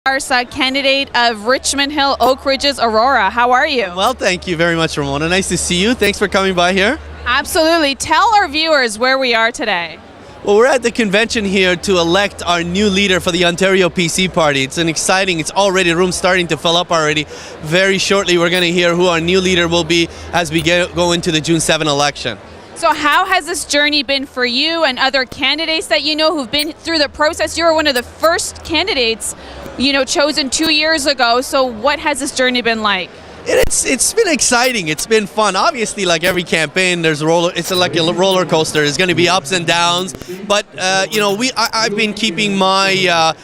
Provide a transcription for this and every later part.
Garza, candidate of Richmond Hill, Oak Ridges, Aurora. How are you? Well, thank you very much, Ramona. Nice to see you. Thanks for coming by here. Absolutely. Tell our viewers where we are today. Well, we're at the convention here to elect our new leader for the Ontario PC Party. It's it's already room starting to fill up already. Very shortly, we're going to hear who our new leader will be as we go into the June 7 election. So how has this journey been for you and other candidates that you know who've been through the process? You were one of the first candidates, chosen 2 years ago. So what has this journey been like? It's been exciting. It's been fun. Obviously, like every campaign, it's like a roller coaster. There's going to be ups and downs. But I've been keeping my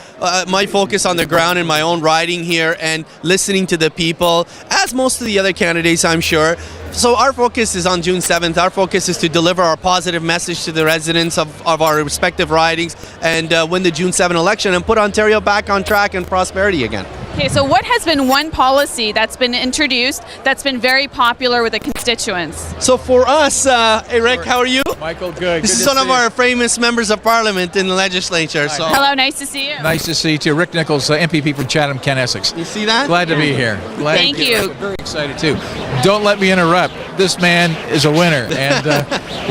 focus on the ground in my own riding here and listening to the people, as most of the other candidates, I'm sure. So our focus is on June 7th. Our focus is to deliver our positive message to the residents of our respective ridings and win the June 7 election and put Ontario back on track and prosperity again. Okay, so what has been one policy that's been introduced that's been very popular with the constituents? So for us, Eric, how are you? Michael, good. This is one of our famous members of parliament in the legislature. So. Hello, nice to see you. Nice to see you too. Rick Nichols, MPP from Chatham, Kent, Essex. You see that? Glad to be here. Thank you. Very excited too. Don't let me interrupt. This man is a winner, and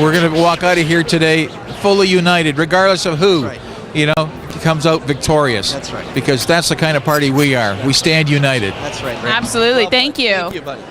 we're going to walk out of here today fully united, regardless of who. That's right. Comes out victorious. That's right. Because that's the kind of party we are. We stand united. That's right. Rick. Absolutely. Thank you. Thank you, buddy.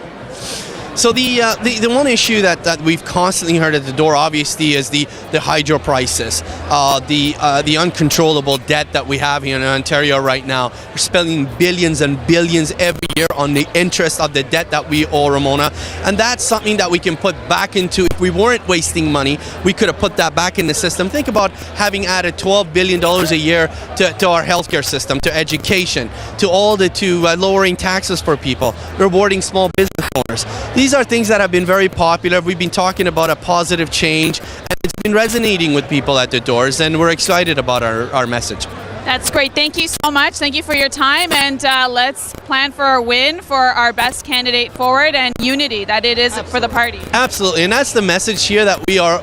So the one issue that we've constantly heard at the door, obviously, is the hydro prices, the uncontrollable debt that we have here in Ontario right now. We're spending billions and billions every year on the interest of the debt that we owe, Ramona, and that's something that we can put back into. If we weren't wasting money, we could have put that back in the system. Think about having added $12 billion a year to our healthcare system, to education, to lowering taxes for people, rewarding small business owners. These are things that have been very popular. We've been talking about a positive change, and it's been resonating with people at the doors, and we're excited about our message. That's great. Thank you so much. Thank you for your time, and let's plan for a win for our best candidate forward and unity that it is Absolutely. For the party. Absolutely, and that's the message here, that we are,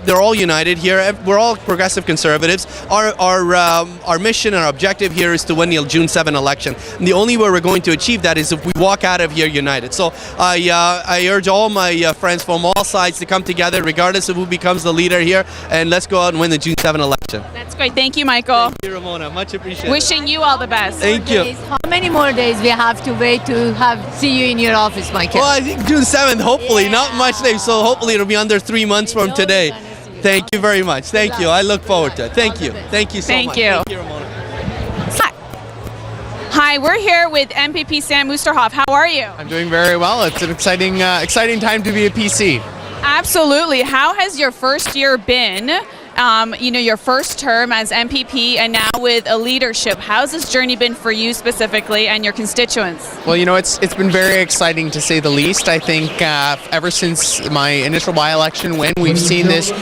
they're all united here. We're all progressive conservatives. Our mission and our objective here is to win the June 7 election. And the only way we're going to achieve that is if we walk out of here united. So I urge all my friends from all sides to come together, regardless of who becomes the leader here, and let's go out and win the June 7 election. That's great. Thank you, Michael. Thank you, Ramona. Much appreciated. Wishing you all the best. Thank you. How many more days we have to wait to see you in your office, Michael? Well, I think June 7th, hopefully. Not much time, so hopefully it'll be under 3 months from today. Thank you very much. Thank you. I look forward to it. Thank you. Thank you so much. Thank you. Thank you, Ramona. Hi, we're here with MPP Sam Oosterhoff. How are you? I'm doing very well. It's an exciting time to be a PC. Absolutely. How has your first year been? Your first term as MPP and now with a leadership. How's this journey been for you specifically and your constituents? Well, it's been very exciting to say the least. I think ever since my initial by-election win, we've seen this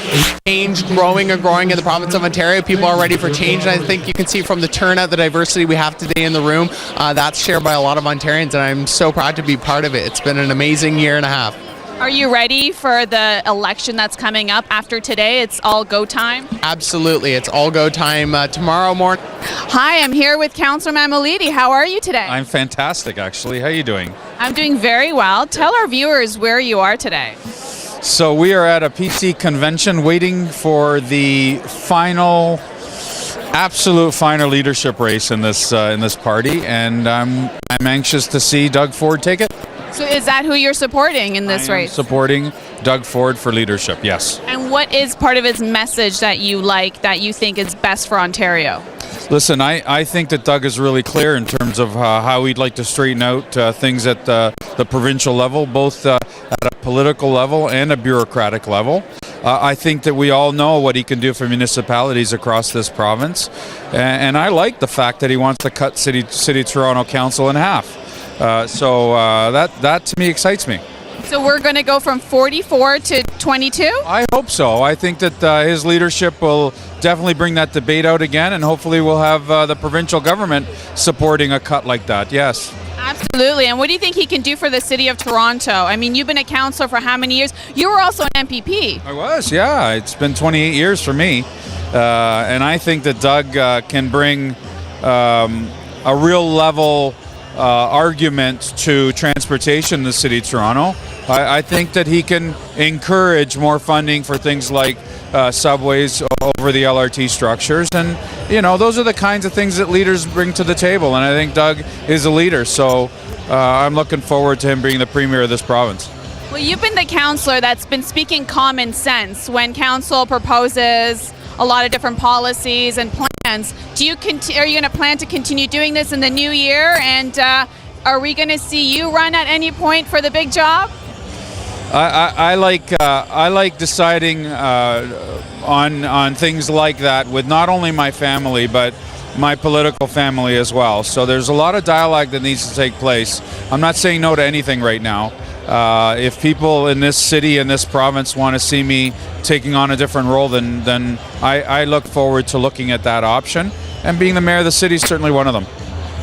change growing in the province of Ontario. People are ready for change, and I think you can see from the turnout, the diversity we have today in the room, that's shared by a lot of Ontarians, and I'm so proud to be part of it. It's been an amazing year and a half. Are you ready for the election that's coming up after today? It's all go time? Absolutely. It's all go time tomorrow morning. Hi, I'm here with Councillor Mammoliti. How are you today? I'm fantastic, actually. How are you doing? I'm doing very well. Tell our viewers where you are today. So we are at a PC convention waiting for the absolute final leadership race in this party, and I'm anxious to see Doug Ford take it. So is that who you're supporting in this race? Supporting Doug Ford for leadership, yes. And what is part of his message that you like, that you think is best for Ontario? Listen, I think that Doug is really clear in terms of how he'd like to straighten out things at the provincial level, both at a political level and a bureaucratic level. I think that we all know what he can do for municipalities across this province. And I like the fact that he wants to cut City Toronto Council in half. So that to me excites me. So we're going to go from 44 to 22? I hope so. I think that his leadership will definitely bring that debate out again, and hopefully we'll have the provincial government supporting a cut like that, yes. Absolutely. And what do you think he can do for the City of Toronto? I mean, you've been a councillor for how many years? You were also an MPP. I was, yeah. It's been 28 years for me. And I think that Doug can bring a real level argument to transportation in the city of Toronto. I think that he can encourage more funding for things like subways over the LRT structures, and those are the kinds of things that leaders bring to the table, and I think Doug is a leader, so I'm looking forward to him being the premier of this province. Well, you've been the councillor that's been speaking common sense when council proposes a lot of different policies and plans. Are you going to plan to continue doing this in the new year, and are we going to see you run at any point for the big job? I like deciding on things like that with not only my family but my political family as well. So there's a lot of dialogue that needs to take place. I'm not saying no to anything right now. If people in this city and this province want to see me taking on a different role, then I look forward to looking at that option. And being the mayor of the city is certainly one of them.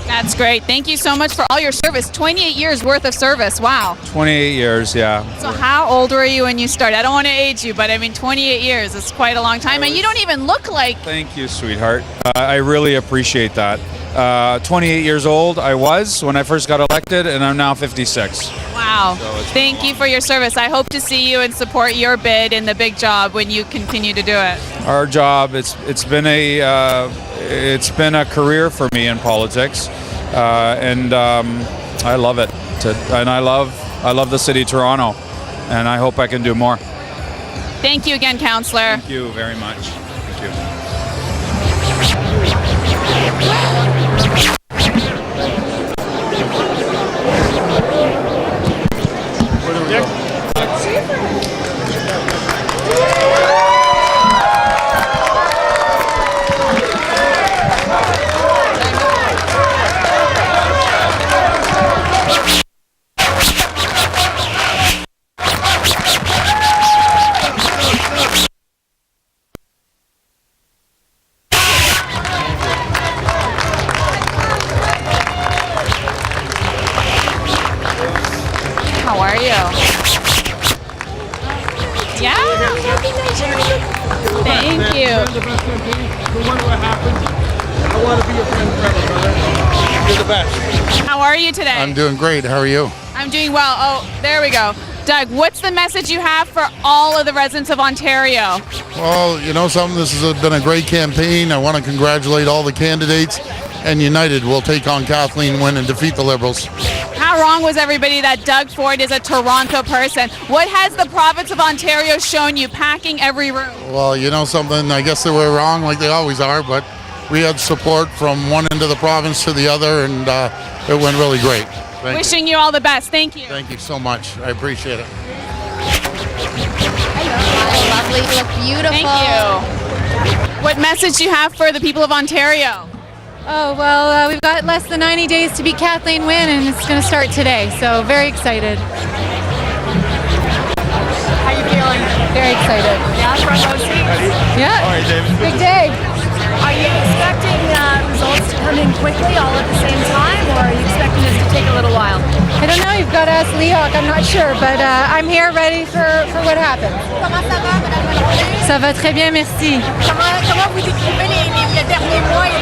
That's great. Thank you so much for all your service. 28 years worth of service. Wow. 28 years, yeah. So how old were you when you started? I don't want to age you, but I mean 28 years is quite a long time. And you don't even look like... Thank you, sweetheart. I really appreciate that. 28 years old I was when I first got elected, and I'm now 56. Wow. Thank you for your service. I hope to see you and support your bid in the big job when you continue to do it. Our job, it's been a career for me in politics, and I love it. And I love the city of Toronto, and I hope I can do more. Thank you again, Councillor. Thank you very much. Thank you. How are you? Yeah? Thank you. No matter what happens, I want to be your friend forever, brother. You're the best. How are you today? I'm doing great. How are you? I'm doing well. Oh, there we go. Doug, what's the message you have for all of the residents of Ontario? Well, you know something, this has been a great campaign. I want to congratulate all the candidates, and United will take on Kathleen Wynne and defeat the Liberals. How wrong was everybody that Doug Ford is a Toronto person? What has the province of Ontario shown you packing every room? Well, you know something, I guess they were wrong like they always are, but we had support from one end of the province to the other, and it went really great. Wishing you all the best. Thank you. Thank you so much. I appreciate it. Lovely, you look beautiful. Thank you. What message do you have for the people of Ontario? Oh, well, we've got less than 90 days to beat Kathleen Wynne, and it's going to start today, so very excited. How you feeling? Very excited. Yeah, front row seats. Yeah, All right, David. big day. Are you expecting results to come in quickly all at the same time, or are you expecting this to take a little while? I don't know, you've got to ask Leahawk, I'm not sure, but I'm here ready for what happens. Comment ça va, Madame Maloney? Ça va très bien, merci. Comment vous décrivez les derniers mois et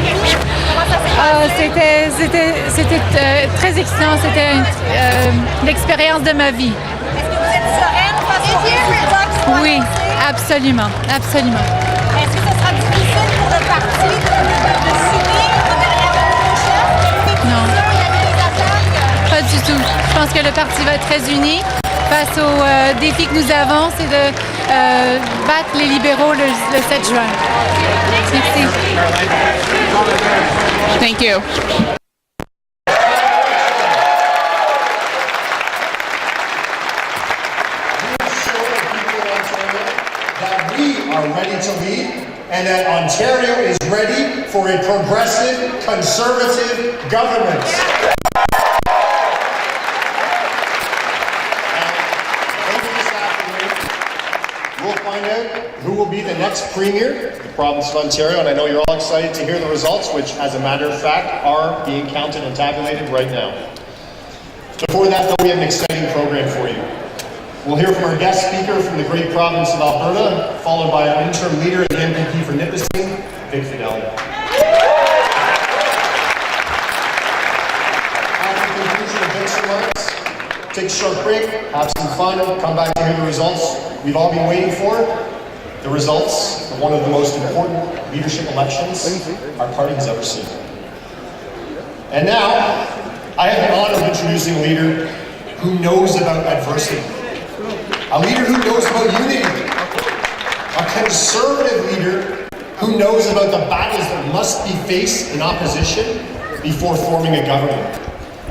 comment ça s'est passé? C'était très excitant, c'était l'expérience de ma vie. Est-ce que vous êtes sereine face aux résultats qui sont Oui, annoncés? absolument, absolument. Est-ce que ce sera difficile pour le parti de s'unir derrière le nouveau chef? Non. Il y a eu des attaques. Pas du tout. Je pense que le parti va être très uni. Face aux défis que nous avons, c'est de battre les libéraux le 7 juin. Merci. Thank you. That we are ready to lead, and that Ontario is ready for a progressive, conservative government. Later this afternoon, we'll find out who will be the next premier of the province of Ontario, and I know you're all excited to hear the results, which, as a matter of fact, are being counted and tabulated right now. Before that, though, we have an exciting program for you. We'll hear from our guest speaker from the great province of Alberta, followed by our interim leader and the MPP for Nipissing, Vic Fidel. conclusion of Vic's remarks. Take a short break, have some fun, come back to hear the results we've all been waiting for. The results of one of the most important leadership elections our party has ever seen. And now, I have the honor of introducing a leader who knows about adversity. A leader who knows about unity. A conservative leader who knows about the battles that must be faced in opposition before forming a government.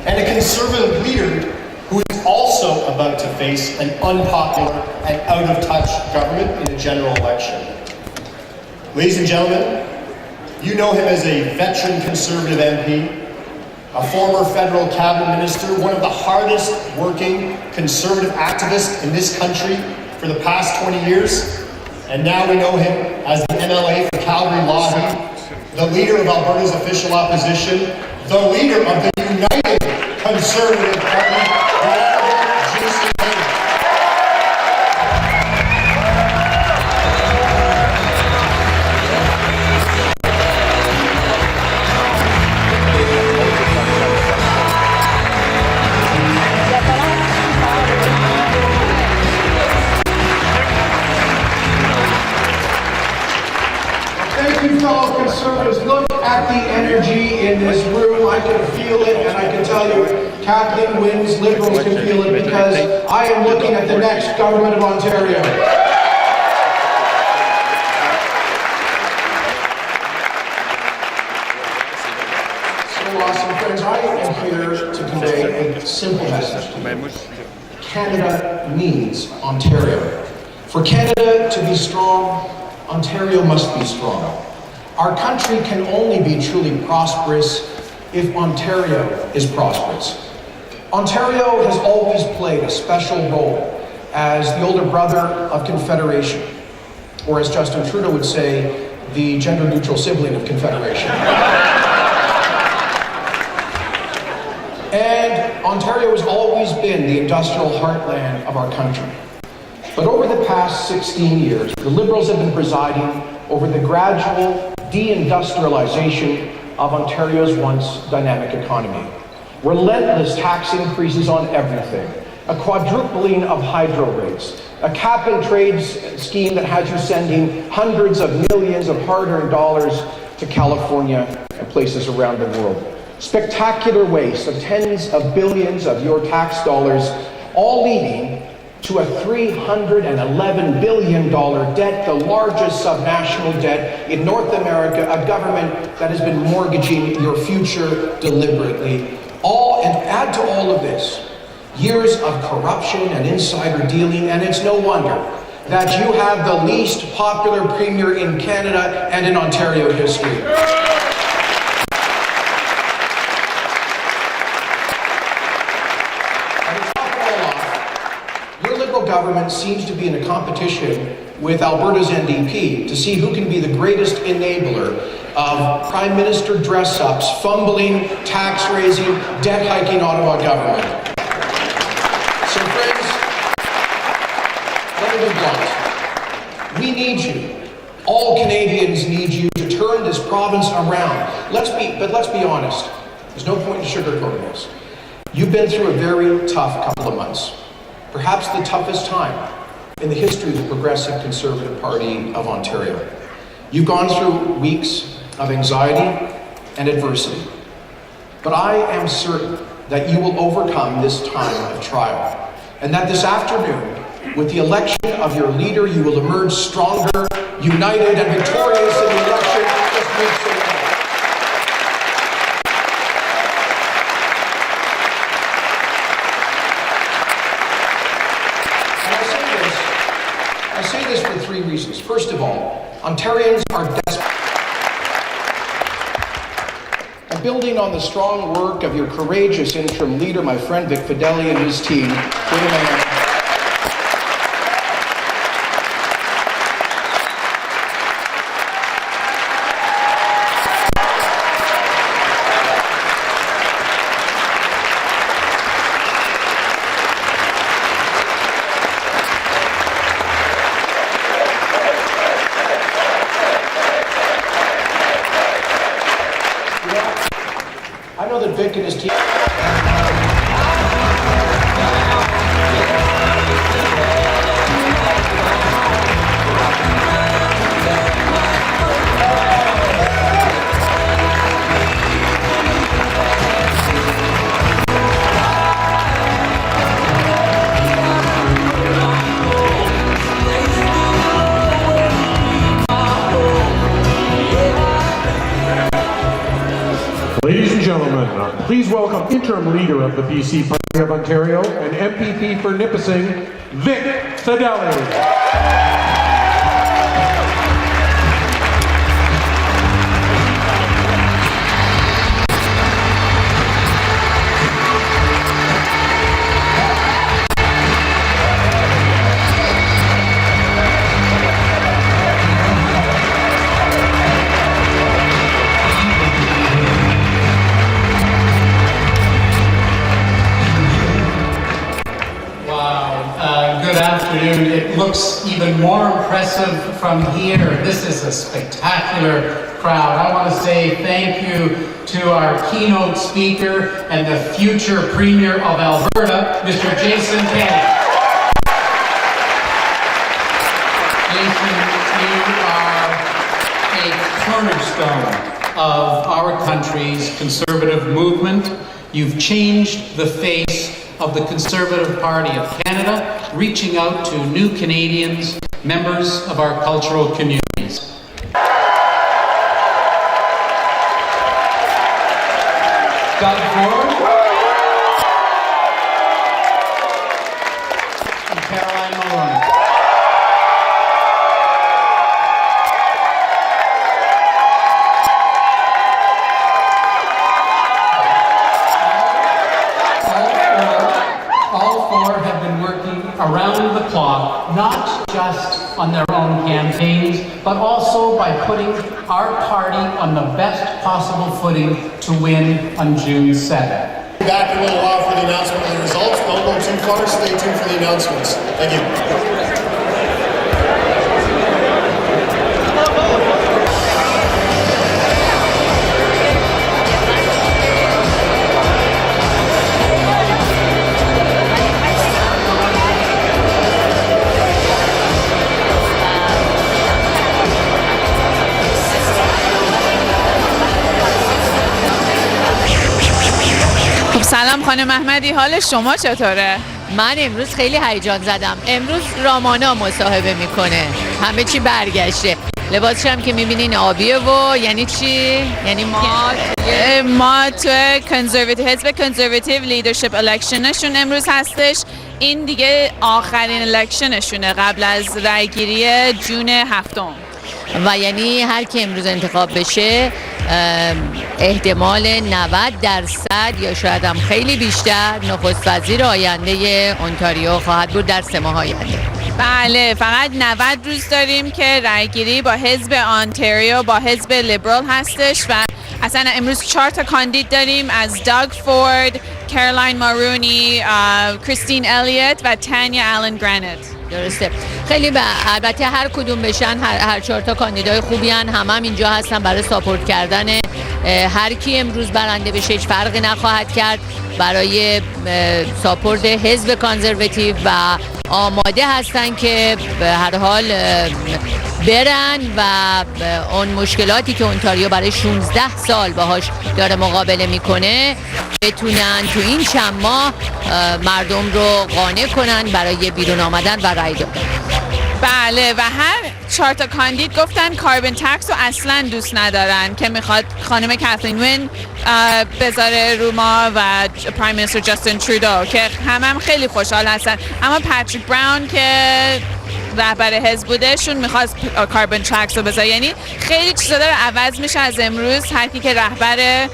And a conservative leader who is also about to face an unpopular and out-of-touch government in a general election. Ladies and gentlemen, you know him as a veteran Conservative MP, a former federal cabinet minister, one of the hardest working Conservative activists in this country for the past 20 years, and now we know him as the MLA for Calgary-Lougheed, the leader of Alberta's official opposition, the leader of the United Conservative Party, Jason Kenney. Thank you, fellow Conservatives. Look at the energy in this room. I can feel it, and I can tell you, Kathleen wins, Liberals can feel it, because I am looking at the next government of Ontario. So awesome, friends. I am here to convey a simple message to you. Canada needs Ontario. For Canada to be strong, Ontario must be strong. Our country can only be truly prosperous if Ontario is prosperous. Ontario has always played a special role as the older brother of Confederation, or as Justin Trudeau would say, the gender-neutral sibling of Confederation. And Ontario has always been the industrial heartland of our country. But over the past 16 years, the Liberals have been presiding over the gradual deindustrialization of Ontario's once dynamic economy. Relentless tax increases on everything, a quadrupling of hydro rates, a cap-and-trade scheme that has you sending hundreds of millions of hard-earned dollars to California and places around the world. Spectacular waste of tens of billions of your tax dollars, all leading to a $311 billion debt, the largest subnational debt in North America, a government that has been mortgaging your future deliberately. And add to all of this, years of corruption and insider dealing, and it's no wonder that you have the least popular premier in Canada and in Ontario history. Government seems to be in a competition with Alberta's NDP to see who can be the greatest enabler of Prime Minister dress-ups, fumbling, tax-raising, debt-hiking Ottawa government. So friends, let me be blunt. We need you. All Canadians need you to turn this province around. Let's be honest. There's no point in sugarcoating this. You've been through a very tough couple of months. Perhaps the toughest time in the history of the Progressive Conservative Party of Ontario. You've gone through weeks of anxiety and adversity, but I am certain that you will overcome this time of trial, and that this afternoon, with the election of your leader, you will emerge stronger, united, and victorious in the election just weeks away. I say this for three reasons. First of all, Ontarians are desperate. And building on the strong work of your courageous interim leader, my friend Vic Fedeli and his team, I know that Vic and his team Ladies and gentlemen, please welcome interim leader of the BC Party of Ontario and MPP for Nipissing, Vic Fedeli. It looks even more impressive from here. This is a spectacular crowd. I want to say thank you to our keynote speaker and the future Premier of Alberta, Mr. Jason Kenney. Jason, you are a cornerstone of our country's conservative movement. You've changed the face of the Conservative Party of Canada, reaching out to new Canadians, members of our cultural communities. Doug Ford and Caroline Mulroney. Around the clock, not just on their own campaigns, but also by putting our party on the best possible footing to win on June 7th. Back in a little while for the announcement of the results. Don't go too far. Stay tuned for the announcements. Thank you. سلام خانم احمدی، حال شما چطوره؟ من امروز خیلی هیجان زدم. امروز رامانا مصاحبه میکنه، همه چی برگشته. لباسش هم که میبینین آبیه و یعنی چی؟ یعنی ما تو حزب کنزرواتیو لیدرشپ الکشنشون امروز هستش. این دیگه آخرین الکشنشونه قبل از رأیگیری جون 7. و یعنی هر کی امروز انتخاب بشه احتمال 90% یا شاید هم خیلی بیشتر نخست وزیر آینده اونتاریو خواهد بود در 3 ماه آینده. بله، فقط 90 روز داریم که رأیگیری با حزب آنتاریو با حزب لیبرال هستش و اصلا امروز 4 تا کاندید داریم از داگ فورد، کارولین مارونی، کریستین الیوت و تانیا آلن گرانیت. درسته. خیلی البته هر کدوم بشن هر 4 تا کاندیدای خوبی هن، هم اینجا هستن برای ساپورت کردن هر کی امروز برنده بشه. هیچ فرقی نخواهد کرد برای ساپورت حزب کانزرواتیو و آماده هستن که به هر حال برن و اون مشکلاتی که اونتاریو برای 16 سال باهاش داره مقابله میکنه بتونن تو این چند ماه مردم رو قانع کنن برای بیرون آمدن و رای دادن. بله، و هر 4 تا کاندید گفتن کاربن تکس رو اصلا دوست ندارن که میخواد خانم کاتلین وین بذاره رو ما و پرایم مینیستر جاستین ترودو که هم خیلی خوشحال هستن. اما پاتریک براون که رهبر حزب بوده شون میخواست کاربن تکس رو بذاره. یعنی خیلی چیزا داره عوض میشه از امروز هر کی که رهبر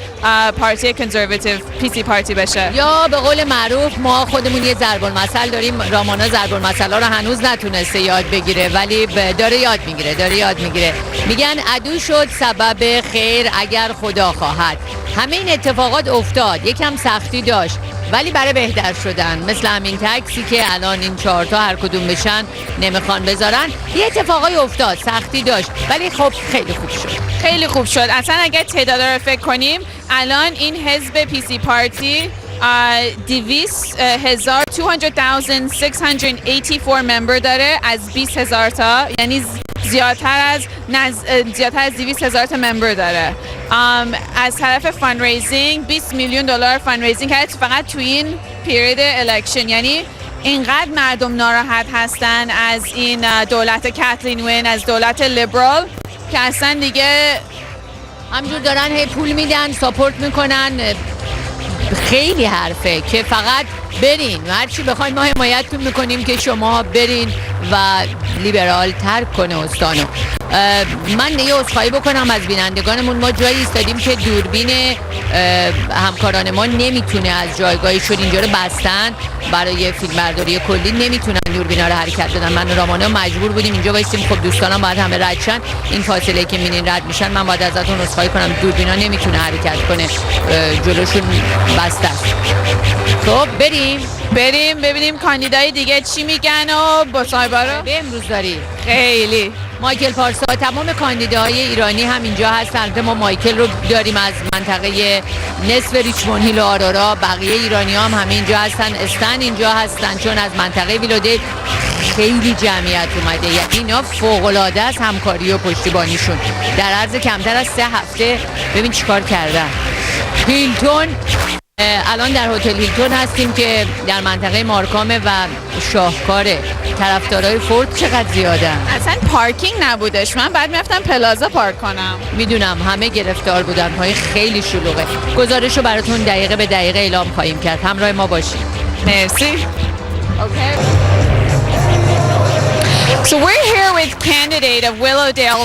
پارتی کنزرواتیو PC پارتی بشه. یا به قول معروف ما خودمون یه ضرب المثل داریم، رامانا ضرب المثل رو هنوز نتونسته یاد بگیره ولی داره یاد میگیره. میگن عدو شد سبب خیر اگر خدا خواهد. همه این اتفاقات افتاد، یکم سختی داشت ولی برای بهتر شدن، مثل همین تاکسی که الان این 4 تا هر کدوم بشن نمیخوان بذارن. یه اتفاقای افتاد، سختی داشت ولی خب خیلی خوب شد. اصلا اگر تعداد رو فکر کنیم الان این حزب PC پارتی 200,684 member داره از 20,000 تا، یعنی زیادتر از 200,000 تا ممبر داره. از طرف فاندریزینگ 20 میلیون دلار فاندریزینگ کرد فقط تو این پیریود الکشن. یعنی اینقدر مردم ناراحت هستن از این دولت کاتلین وین، از دولت لیبرال، که اصلا دیگه همجور دارن هی پول میدن، ساپورت میکنن. خیلی حرفه که فقط برین و هرچی بخواین ما حمایتتون میکنیم که شما برین و لیبرال ترک کنه استانو. من یه عذرخواهی بکنم از بینندگانمون. ما جایی ایستادیم که دوربین همکاران ما نمیتونه از جایگاهشون، اینجا رو بستن برای فیلمبرداری کلی، نمیتونن دوربینا رو حرکت بدن. من و رامانا مجبور بودیم اینجا وایسیم. خب دوستانم باید همه رد شن، این فاصله که میبینین رد میشن. من باید ازتون عذرخواهی کنم، دوربینا نمیتونه حرکت کنه، جلوشون بسته است. خب بریم ببینیم کاندیدای دیگه چی میگن و مصاحبه رو به امروز داری. خیلی مایکل پارسا، تمام کاندیداهای ایرانی هم اینجا هستن. البته ما مایکل رو داریم از منطقه نصف ریچموند هیل و آرورا، بقیه ایرانی هم همه اینجا هستن. استن اینجا هستن چون از منطقه ویلودیل خیلی جمعیت اومده. یعنی اینا فوق‌العاده است همکاری و پشتیبانیشون در عرض کمتر از 3 هفته. ببین چیکار کردن. هیلتون، الان در هتل هیلتون هستیم که در منطقه مارکامه و شاهکاره. طرفدارای فورد چقدر زیادن. اصلا پارکینگ نبودش، من بعد میرفتم پلازا پارک کنم. میدونم همه گرفتار بودن، پای خیلی شلوغه. گزارش رو براتون دقیقه به دقیقه اعلام خواهیم کرد. همراه ما باشید. مرسی. Okay. So we're here with candidate of Willowdale,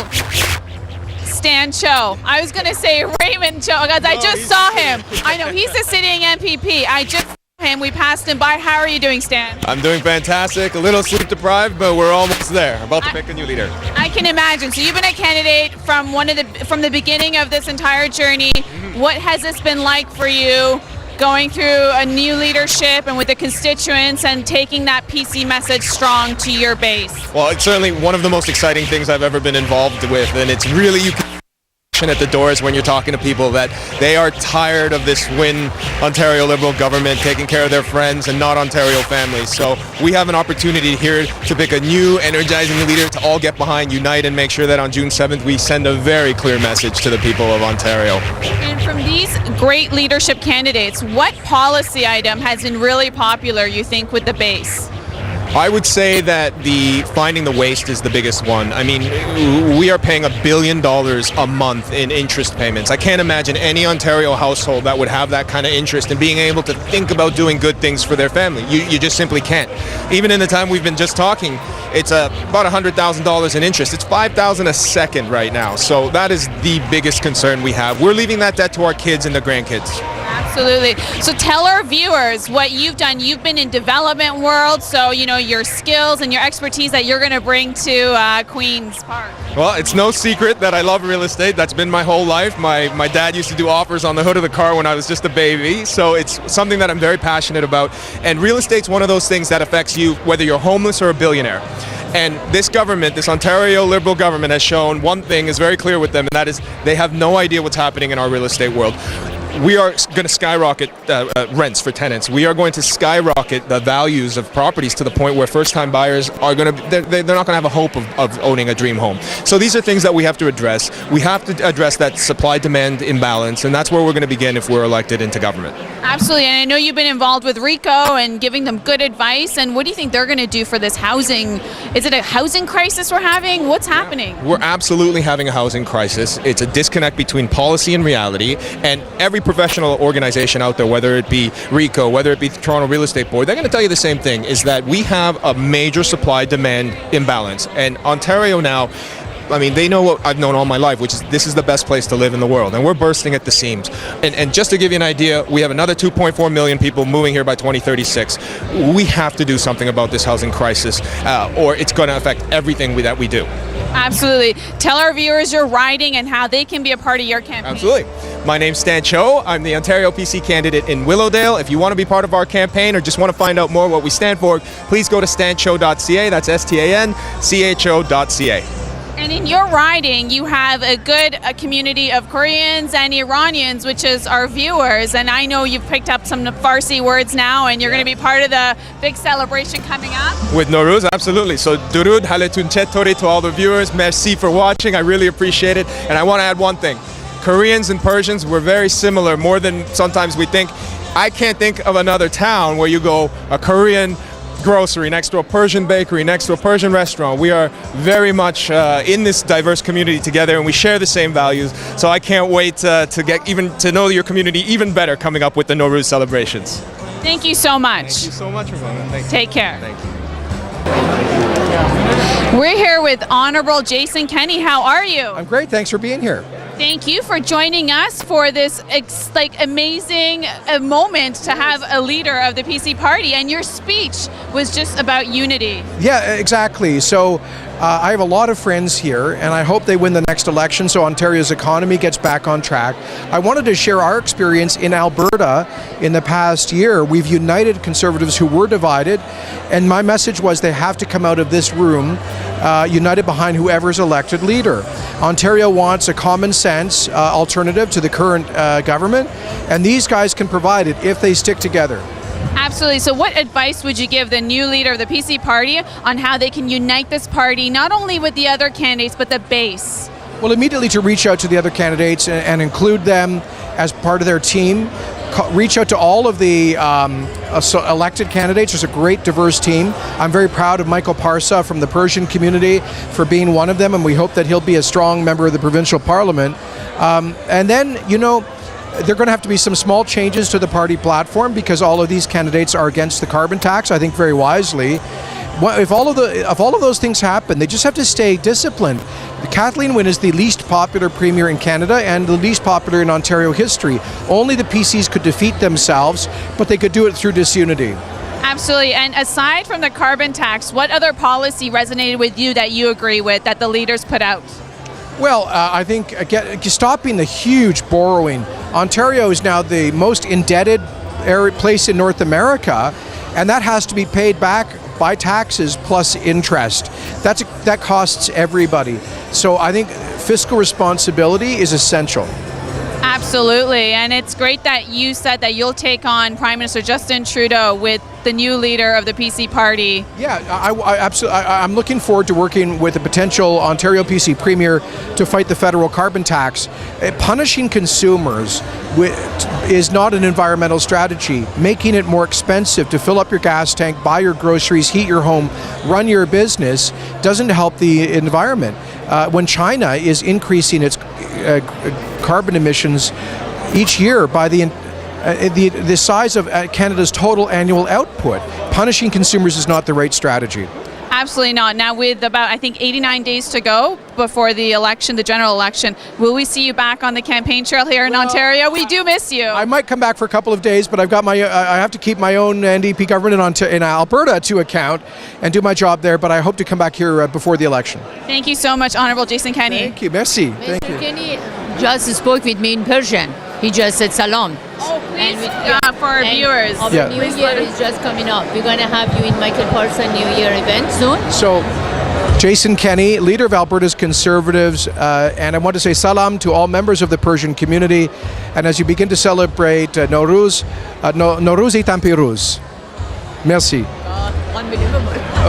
Stan Cho. I was going to say Raymond Cho because I just saw him. I know he's a sitting MPP. I just saw him. We passed him by. How are you doing, Stan? I'm doing fantastic. A little sleep deprived, but we're almost there. About to pick a new leader. I can imagine. So you've been a candidate from the beginning of this entire journey. What has this been like for you? Going through a new leadership and with the constituents and taking that PC message strong to your base? Well, it's certainly one of the most exciting things I've ever been involved with, and it's really, you can at the doors when you're talking to people that they are tired of this Win Ontario Liberal government taking care of their friends and not Ontario families. So we have an opportunity here to pick a new, energizing leader to all get behind, unite, and make sure that on June 7th we send a very clear message to the people of Ontario. And from these great leadership candidates, what policy item has been really popular, you think, with the base? I would say that finding the waste is the biggest one. I mean, we are paying $1 billion a month in interest payments. I can't imagine any Ontario household that would have that kind of interest in being able to think about doing good things for their family. You just simply can't. Even in the time we've been just talking, it's about $100,000 in interest. It's $5,000 a second right now. So that is the biggest concern we have. We're leaving that debt to our kids and their grandkids. Absolutely. So tell our viewers what you've done. You've been in development world, so you know your skills and your expertise that you're going to bring to Queen's Park. Well, it's no secret that I love real estate. That's been my whole life. My dad used to do offers on the hood of the car when I was just a baby, so it's something that I'm very passionate about. And real estate's one of those things that affects you whether you're homeless or a billionaire. And this government, this Ontario Liberal government, has shown one thing is very clear with them, and that is they have no idea what's happening in our real estate world. We are going to skyrocket rents for tenants. We are going to skyrocket the values of properties to the point where first-time buyers are going to, they're not going to have a hope of owning a dream home. So these are things that we have to address. We have to address that supply-demand imbalance, and that's where we're going to begin if we're elected into government. Absolutely, and I know you've been involved with RICO and giving them good advice, and what do you think they're going to do for this housing? Is it a housing crisis we're having? What's happening? We're absolutely having a housing crisis. It's a disconnect between policy and reality, and every professional organization out there, whether it be RICO, whether it be the Toronto Real Estate Board, they're going to tell you the same thing, is that we have a major supply-demand imbalance. And Ontario now, I mean, they know what I've known all my life, which is this is the best place to live in the world, and we're bursting at the seams. And just to give you an idea, we have another 2.4 million people moving here by 2036. We have to do something about this housing crisis, or it's going to affect everything that we do. Absolutely. Tell our viewers your riding and how they can be a part of your campaign. Absolutely. My name's Stan Cho. I'm the Ontario PC candidate in Willowdale. If you want to be part of our campaign or just want to find out more what we stand for, please go to stancho.ca. That's STANCHO.ca. And in your riding, you have a good community of Koreans and Iranians, which is our viewers. And I know you've picked up some Farsi words now, and you're going to be part of the big celebration coming up. With Nowruz, absolutely. So Durud Haletun Chetori to all the viewers. Merci for watching. I really appreciate it. And I want to add one thing. Koreans and Persians were very similar, more than sometimes we think. I can't think of another town where you go a Korean grocery next to a Persian bakery, next to a Persian restaurant. We are very much in this diverse community together, and we share the same values. So I can't wait to get even to know your community even better coming up with the Nowruz celebrations. Thank you so much. Thank you so much, Ramona. Thank you. Take care. Thank you. We're here with Honorable Jason Kenney. How are you? I'm great. Thanks for being here. Thank you for joining us for this amazing moment to have a leader of the PC party, and your speech was just about unity. Yeah, exactly. So I have a lot of friends here, and I hope they win the next election so Ontario's economy gets back on track. I wanted to share our experience in Alberta in the past year. We've united Conservatives who were divided, and my message was they have to come out of this room united behind whoever's elected leader. Ontario wants a common sense alternative to the current government, and these guys can provide it if they stick together. Absolutely. So what advice would you give the new leader of the PC party on how they can unite this party, not only with the other candidates, but the base? Well, immediately to reach out to the other candidates and include them as part of their team. Reach out to all of the elected candidates. There's a great diverse team. I'm very proud of Michael Parsa from the Persian community for being one of them, and we hope that he'll be a strong member of the provincial parliament. And then, there are going to have to be some small changes to the party platform because all of these candidates are against the carbon tax, I think very wisely. If all of those things happen, they just have to stay disciplined. Kathleen Wynne is the least popular premier in Canada and the least popular in Ontario history. Only the PCs could defeat themselves, but they could do it through disunity. Absolutely. And aside from the carbon tax, what other policy resonated with you that you agree with that the leaders put out? Well, I think stopping the huge borrowing. Ontario is now the most indebted place in North America, and that has to be paid back by taxes plus interest. That costs everybody. So I think fiscal responsibility is essential. Absolutely, and it's great that you said that you'll take on Prime Minister Justin Trudeau with the new leader of the PC party. Yeah, I absolutely. I'm looking forward to working with a potential Ontario PC premier to fight the federal carbon tax. Punishing consumers is not an environmental strategy. Making it more expensive to fill up your gas tank, buy your groceries, heat your home, run your business doesn't help the environment. When China is increasing its carbon emissions each year by the size of Canada's total annual output, punishing consumers is not the right strategy. Absolutely not. Now, with about, I think, 89 days to go before the election, the general election, will we see you back on the campaign trail here in Ontario? We do miss you. I might come back for a couple of days, but I have to keep my own NDP government in Alberta to account and do my job there, but I hope to come back here before the election. Thank you so much, Honorable Jason Kenney. Thank you. Merci. Thank you. Mr. Kenney just spoke with me in Persian. He just said salam. Oh, please, for our viewers. Our New Year is just coming up. We're going to have you in Michael Parsa New Year event soon. So, Jason Kenney, leader of Alberta's Conservatives, and I want to say salam to all members of the Persian community. And as you begin to celebrate Nowruz, Nowruz et Tampiruz. Merci. Unbelievable.